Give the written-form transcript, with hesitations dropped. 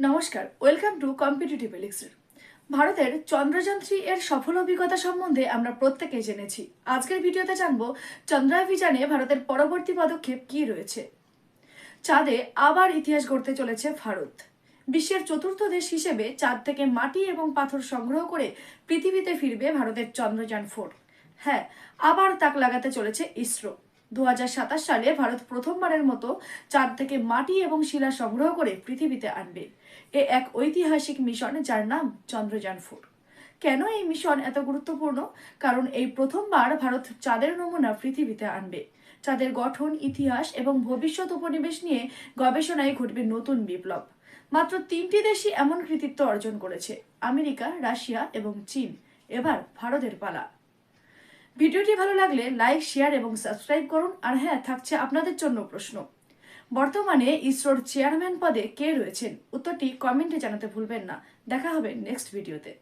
নমস্কার, welcome to competitive এলিক্সির। ভারতের চন্দ্রযান-3 এর সফল অভিজ্ঞতা সম্বন্ধে আমরা প্রত্যেকেই জেনেছি। আজকের ভিডিওতে জানবো চন্দ্রাভিযানে ভারতের পরবর্তী পদক্ষেপ কি রয়েছে। চাঁদে আবার ইতিহাস গড়তে চলেছে ভারত। বিশ্বের চতুর্থ দেশ হিসেবে চাঁদ থেকে মাটি এবং পাথর সংগ্রহ করে পৃথিবীতে ফিরবে ভারতের চন্দ্রযান-4। হ্যাঁ, আবার তাক লাগাতে চলেছে ইসরো। 2027 সালে ভারত প্রথমবারের মতো চাঁদ থেকে মাটি এবং শিলা সংগ্রহ করে পৃথিবীতে আনবে। এক ঐতিহাসিক মিশন যার নাম চন্দ্রযান-4। কেন এই মিশন এত গুরুত্বপূর্ণ? কারণ এই প্রথমবার ভারত চাঁদের নমুনা পৃথিবীতে আনবে। চাঁদের গঠন, ইতিহাস এবং ভবিষ্যৎ উপনিবেশ নিয়ে গবেষণায় ঘটবে নতুন বিপ্লব। মাত্র 3টি দেশই এমন কৃতিত্ব অর্জন করেছে: আমেরিকা, রাশিয়া এবং চীন। এবার ভারতের পালা। ভিডিওটি ভালো লাগলে লাইক, শেয়ার এবং সাবস্ক্রাইব করুন। আর হ্যাঁ, থাকছে আপনাদের জন্য প্রশ্ন: বর্তমানে ইসরোর চেয়ারম্যান পদে কে রয়েছেন? উত্তরটি কমেন্টে জানাতে ভুলবেন না। দেখা হবে নেক্সট ভিডিওতে।